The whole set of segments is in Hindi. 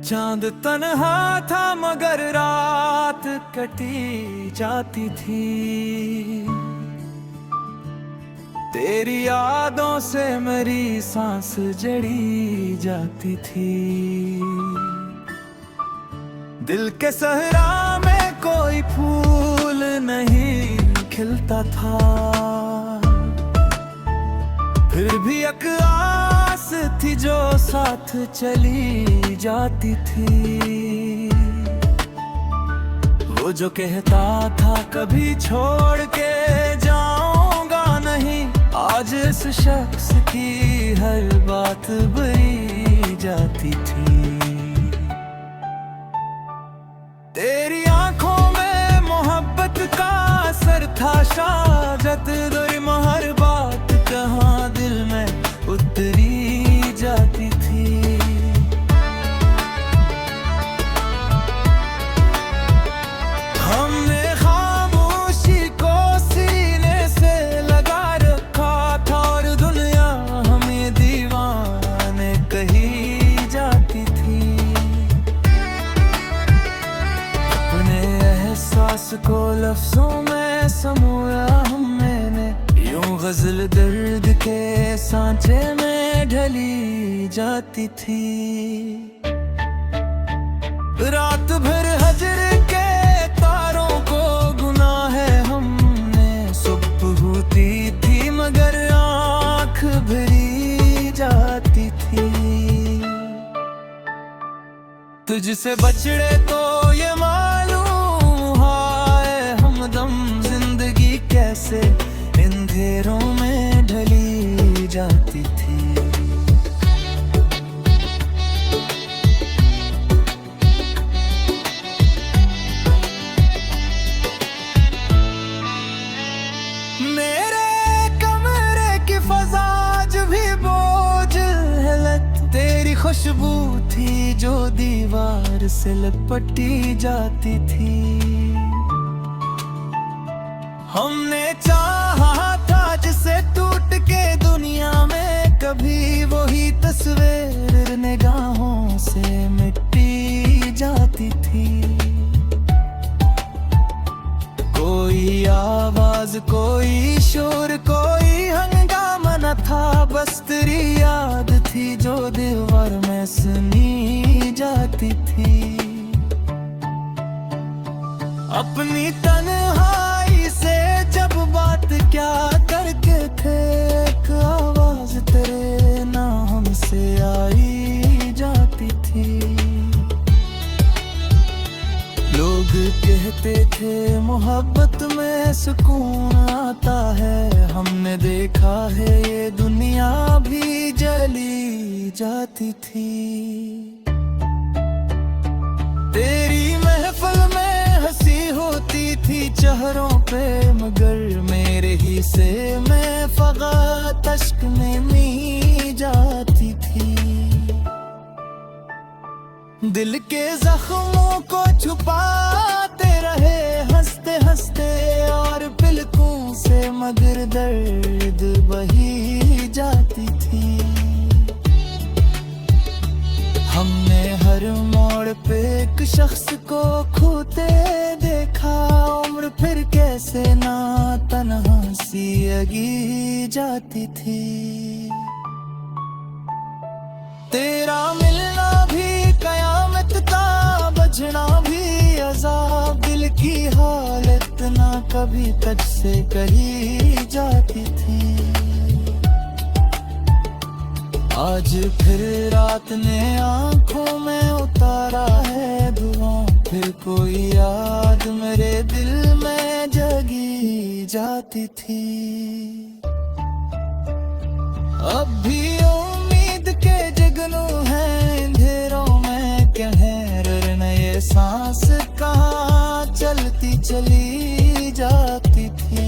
चांद तन्हा था मगर रात कटी जाती थी। तेरी यादों से मेरी सांस जड़ी जाती थी। दिल के सहरा में कोई फूल नहीं खिलता था, फिर भी एक आस थी जो साथ चली जाती थी। वो जो कहता था कभी छोड़ के जाऊंगा नहीं, आज इस शख्स की हर बात बरी जाती थी। तेरी आंखों में मोहब्बत का असर था शायद, दुर्म हर बात कहाँ दिल में उतरी जाती थी। हमने खामोशी को सीने से लगा रखा था और दुनिया हमें दीवाने कही जाती थी। अपने एहसास को लफ्जों में समोया मैंने, यूं गजल दर्द के सांचे में ढली जाती थी। रात भर हजर के तारों को गुना है हमने, सुबह होती थी मगर आँख भरी जाती थी। तुझसे बछड़े तो ये मालूम है हमदम, जिंदगी कैसे अंधेरों में ढली जाती थी। मेरे कमरे की फजा आज भी बोझिल है, तेरी खुशबू थी जो दीवार से लपटी जाती थी। हमने चाहा था जिसे टूट के दुनिया में कभी वही तस्वीर निगाहों से मिटी जाती थी। कोई आवाज कोई शोर कोई हंगामा न था, बस तेरी याद थी जो दीवार में सुनी जाती थी। अपनी तन्हाई से जब बात क्या करके थे, एक आवाज तेरे नाम से आई जाती थी। लोग कहते थे मोहब्बत में सुकून आता है, हमने देखा है ये दुनिया भी जली जाती थी। तेरी महफिल में हंसी होती थी चेहरों पे, मगर मेरे ही से में फक़त अश्क में मी जाती थी। दिल के जख्मों को छुपाते रहे हंसते हंसते और पिलकों से, मगर दर्द बही जाती थी। हमने हर मोड़ पे एक शख्स को खोते देखा, उम्र फिर कैसे ना तन्हा सी अगी जाती थी। तेरा मिलना भी कयामत का, बजना भी अज़ाब, दिल की हालत ना कभी तुझसे कही जाती थी। आज फिर रात ने आंखों में उतारा है धुआं, फिर कोई याद मेरे दिल में जगी जाती थी। अब भी उम्मीद के जगनू हैं अंधेरों में, कहर नए सांस कहाँ चलती चली जाती थी।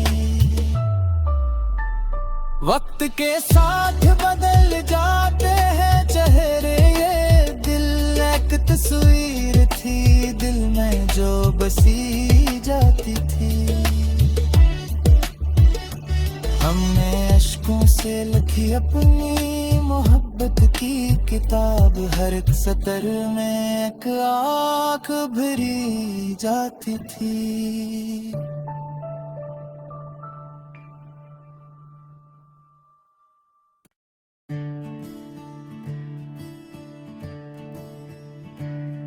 वक्त के साथ बदल जाते हैं चेहरे, ये दिल एक तस्वीर थी दिल में जो बसी जाती थी। हमने अश्कों से लिखी अपनी मोहब्बत की किताब, हर एक सतर में एक आँख भरी जाती थी।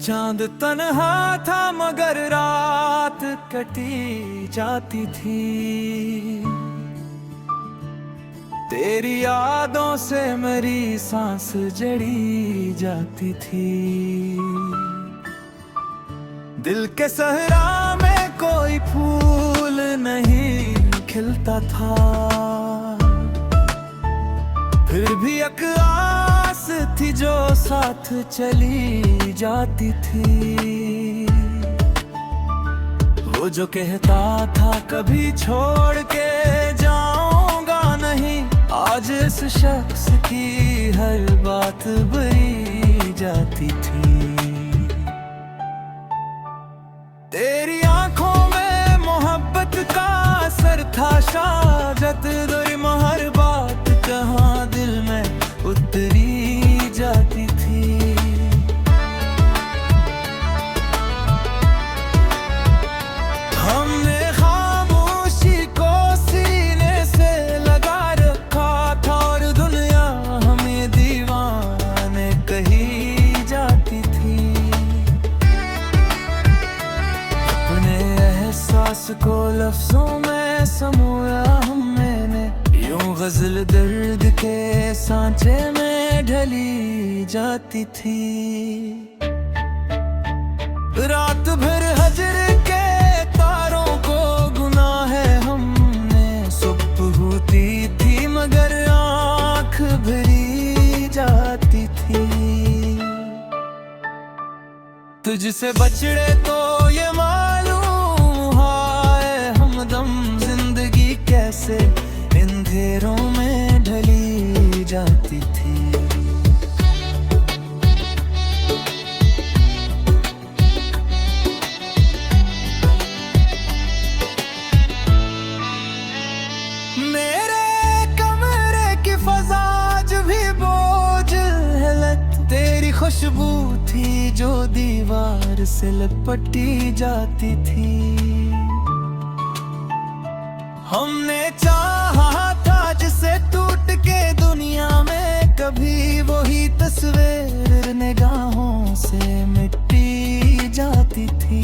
चांद तन्हा था मगर रात कटी जाती थी। तेरी यादों से मेरी सांस जड़ी जाती थी। दिल के सहरा में कोई फूल नहीं खिलता था, फिर भी एक आस थी जो साथ चली जाती थी। वो जो कहता था कभी छोड़ के जाऊंगा नहीं, आज इस शख्स की हर बात बरी जाती थी। तेरी आंखों में मोहब्बत का असर था शायद, दुर्म हर बात कहाँ दिल में उतरी जाती थी। हमने खामोशी को सीने से लगा रखा था और दुनिया हमें दीवाने कही जाती थी। अपने एहसास को लफ्जों में समोया हमने, यूं गजल दर्द के सांचे में ढली जाती थी। रात भर हजर के तारों को गुना है हमने, सुबह होती थी मगर आँख भरी जाती थी। तुझसे बछड़े तो ये मालूम है हमदम, जिंदगी कैसे अंधेरों में ढली जाती थी। मेरे कमरे की फजा आज भी बोझ है लग, तेरी खुशबू थी जो दीवार से लपटी जाती थी। हमने चाहा था जिसे टूट के दुनिया में कभी वही तस्वीर निगाहों से मिटी जाती थी।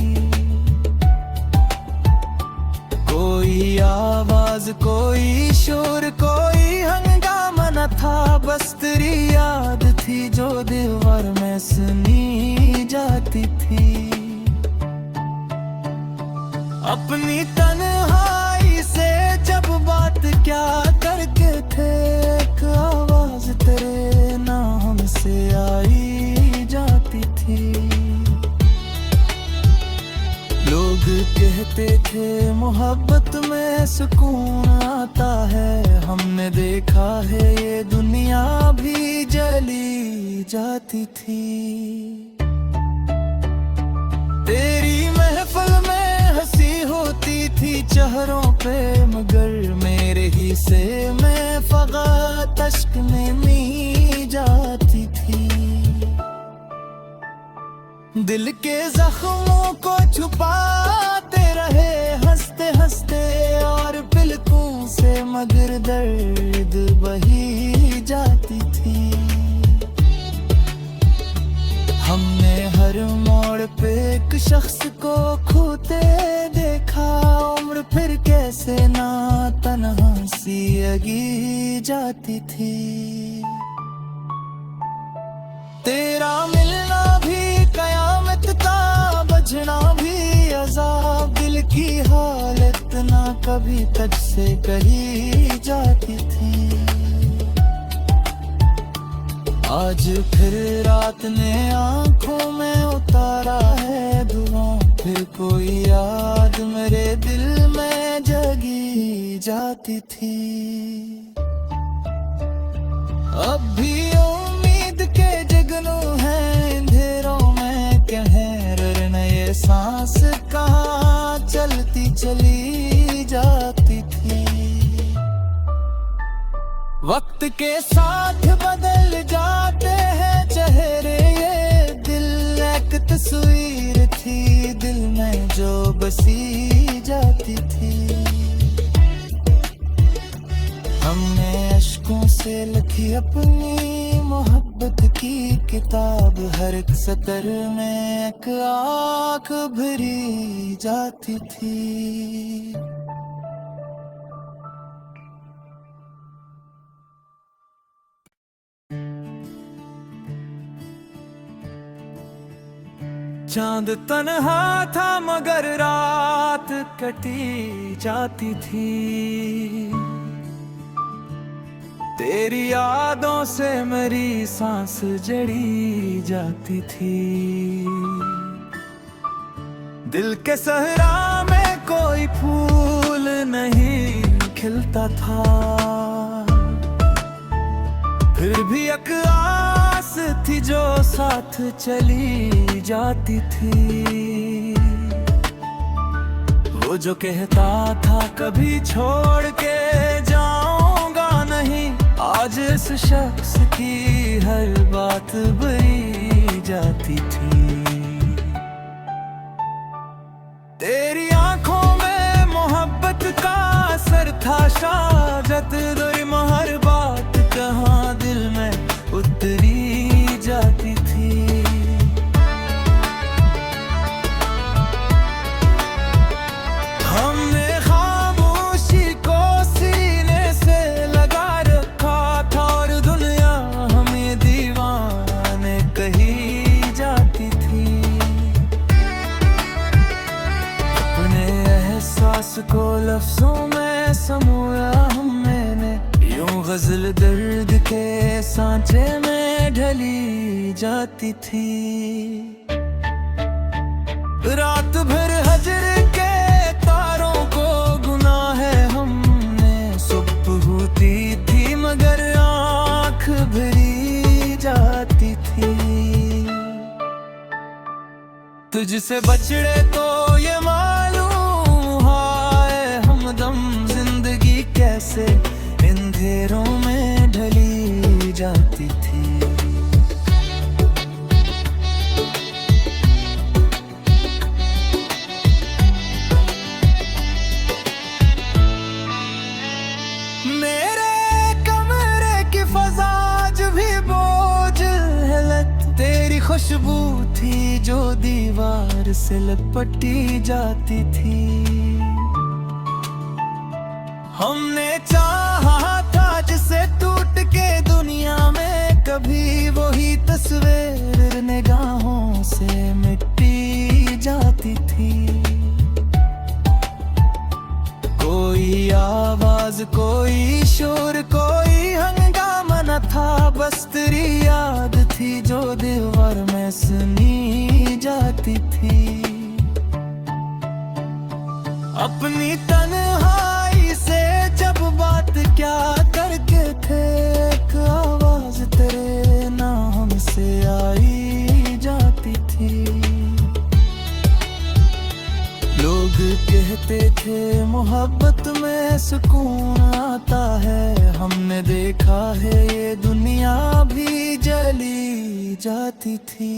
कोई आवाज कोई शोर कोई हंगामा न था, बस तेरी याद थी जो दीवार में सुनी जाती थी। अपनी तन्हाई से जब बात क्या करके थे, एक आवाज तेरे नाम से आई जाती थी। लोग कहते थे मोहब्बत में सुकून आता है, हमने देखा है ये दुनिया भी जली जाती थी। तेरी महफिल में हंसी होती थी चेहरों पे, मगर मेरे ही से में फक़त अश्क में मी जाती थी। दिल के जख्मों को छुपाते रहे हंसते हंसते और पलकों से, मगर दर्द बही जाती थी। हमने हर मोड़ पे एक शख्स को खोते देखा, उम्र फिर कैसे ना तन्हा सी अगी जाती थी। तेरा मिलना भी कयामत का, बजना भी अजाब, दिल की हालत ना कभी तुझसे कही जाती थी। आज फिर रात ने आंखों में उतारा है धुआं, फिर कोई याद मेरे दिल में जगी जाती थी। अब भी उम्मीद के जगनू है अंधेरों में, कहें नए सांस कहाँ चलती चली जाती थी। वक्त के साथ बदल जाते हैं चेहरे, ये दिल एक तस्वीर थी दिल में जो बसी जाती थी। हमने अश्कों से लिखी अपनी मोहब्बत की किताब, हर एक सतर में एक आँख भरी जाती थी। चांद तन्हा था मगर रात कटी जाती थी, तेरी यादों से मेरी सांस जड़ी जाती थी। दिल के सहरा में कोई फूल नहीं खिलता था, फिर भी एक आस थी जो साथ चली जाती थी। वो जो कहता था कभी छोड़ के जाऊंगा नहीं, आज इस शख्स की हर बात बरी जाती थी। तेरी आंखों में मोहब्बत का असर था शायद, दुर्म हर बात कहाँ दिल में उतरी जाती थी। हमने खामोशी को सीने से लगा रखा था और दुनिया हमें दीवाने कही जाती थी। अपने एहसास को लफ्जों में समोया हमने, यूं गजल दर्द के सांचे में ढली जाती थी। रात भर हजर के तारों को गुना है हमने, सुबह होती थी मगर आँख भरी जाती थी। तुझसे बछड़े तो ये मालूम है हमदम जिंदगी कैसे अंधेरों में ढली जाती थी। मेरे कमरे की फजा आज भी बोझ है लत, तेरी खुशबू थी जो दीवार से लपटी जाती थी। हमने चाहा था जिसे टूट के दुनिया में कभी वही तस्वीर निगाहों से मिटी जाती थी। कोई आवाज कोई शोर कोई हंगामा न था, बस तेरी याद थी जो दीवार में सुनी जाती थी। अपनी तन्हाई से जब बात क्या करके थे, एक आवाज तेरे नाम से आई जाती थी। लोग कहते थे मोहब्बत में सुकून आता है, हमने देखा है ये दुनिया भी जली जाती थी।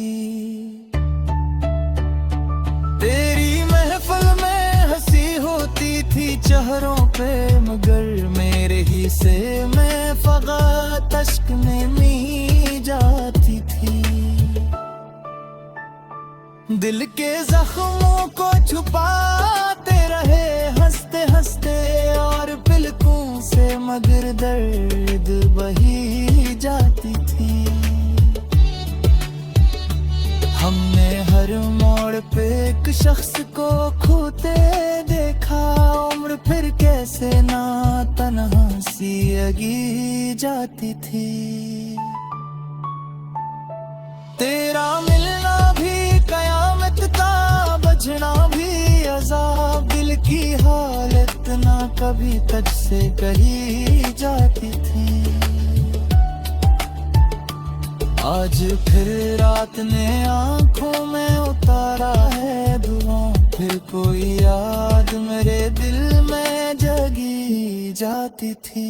तेरी महफिल में हंसी होती थी चेहरों पे मगर मेरे ही से में फकत अश्क में मी जाती थी। दिल के जख्मों को छुपाते रहे हंसते हंसते और पलकों से मगर दर्द बही जाती थी। हमने हर मोड़ पे एक शख्स को खोते देखा, उम्र फिर कैसे ना तन्हा सी अगी जाती थी। तेरा मिलना भी कयामत का, बजना भी अजाब, दिल की हालत ना कभी तुझसे कही जाती थी। आज फिर रात ने आंखों में उतारा है धुआं, फिर कोई याद मेरे दिल में जगी जाती थी।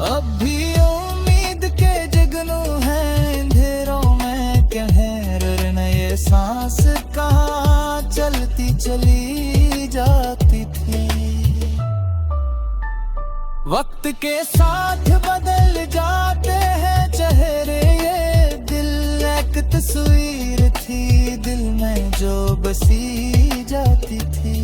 अब भी उम्मीद के जगनू है अंधेरों में कहर न ये सांस कहाँ चलती चली जाती थी। वक्त के साथ बदल जाते हैं चेहरे, ये दिल एक तस्वीर थी दिल में जो बसी जाती थी।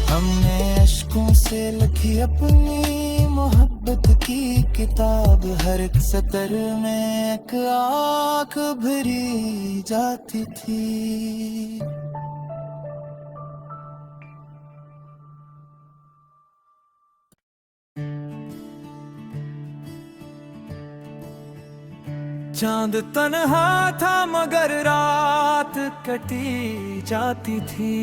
हमने अश्कों से लिखी अपनी मोहब्बत की किताब, हर एक सतर में एक आँख भरी जाती थी। चांद तन्हा था मगर रात कटी जाती थी।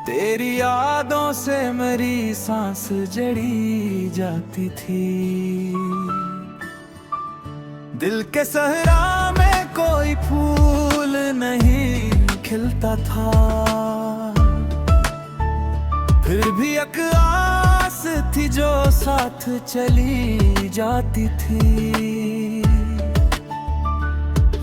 तेरी यादों से मेरी सांस जड़ी जाती थी। दिल के सहरा में कोई फूल नहीं खिलता था, फिर भी एक आस थी जो साथ चली जाती थी।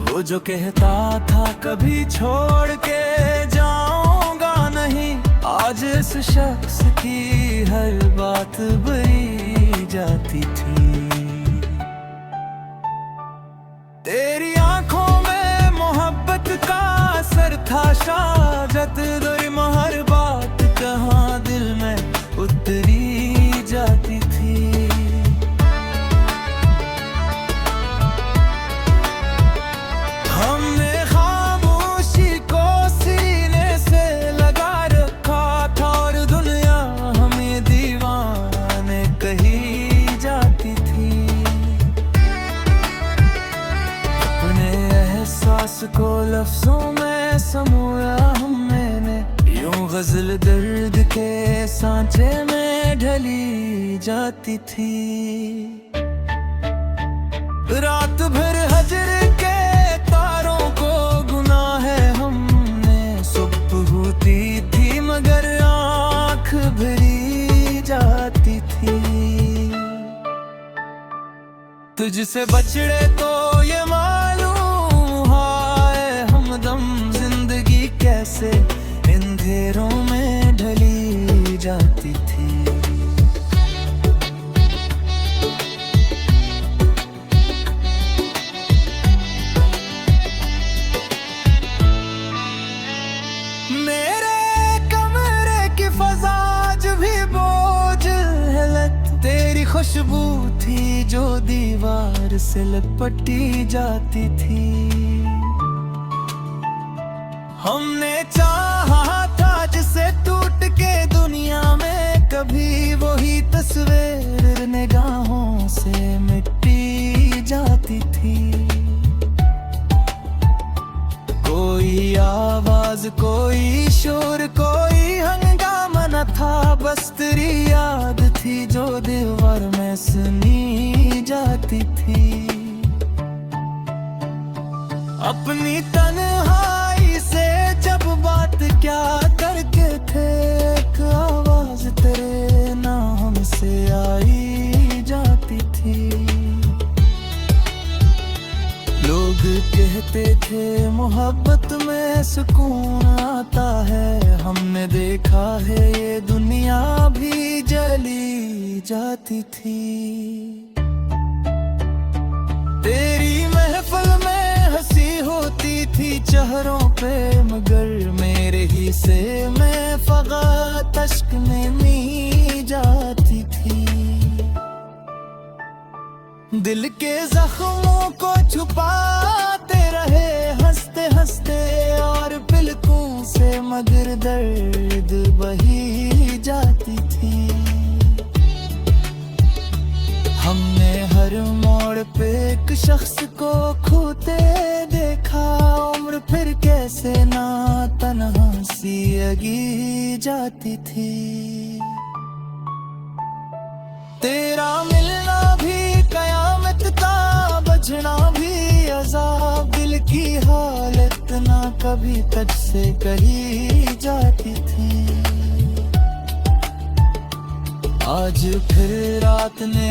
वो जो कहता था कभी छोड़ के जाऊंगा नहीं, आज इस शख्स की हर बात बरी जाती थी। तेरी आंखों में मोहब्बत का असर था शायद, दुर्म हर बात कहाँ दिल में उतरी जाती थी। हमने खामोशी को सीने से लगा रखा था और दुनिया हमें दीवाने कही जाती थी। अपने एहसास को लफ्जों में समोया हमने, यूं गजल दर्द के सांचे में ढली जाती थी। रात भर हजर के तारों को गुना है हमने, सुबह होती थी मगर आँख भरी जाती थी। तुझसे बछड़े तो ये मालूम है हमदम जिंदगी कैसे अंधेरों में ढली जाती थी। मेरे कमरे की फजा आज भी बोझ है लत, तेरी खुशबू थी जो दीवार से लपटी जाती थी। हमने चाहा था जिसे टूट के दुनिया में कभी वही तस्वीर निगाहों से मिटी जाती थी। कोई आवाज कोई शोर कोई हंगामा न था, बस तेरी याद थी जो दीवार में सुनी जाती थी। अपनी तन्हाई से जब बात क्या करके थे, एक आवाज तेरे नाम से आई जाती थी। लोग कहते थे मोहब्बत में सुकून आता है, हमने देखा है ये दुनिया भी जली जाती थी। तेरी महफिल में हंसी होती थी चेहरों पे, मगर मेरे हिस्से में फकत अश्क में मी जाती थी। दिल के जख्मों को छुपाते रहे हंसते हंसते और पलकों से, मगर दर्द बही जाती थी। हमने हर मोड़ पे एक शख्स को खोते देखा, उम्र फिर कैसे ना तन्हा सी अगी जाती थी। तेरा मिलना भी कयामत का, बचना भी अजाब, दिल की हालत ना कभी तुझसे कही जाती थी। आज फिर रात ने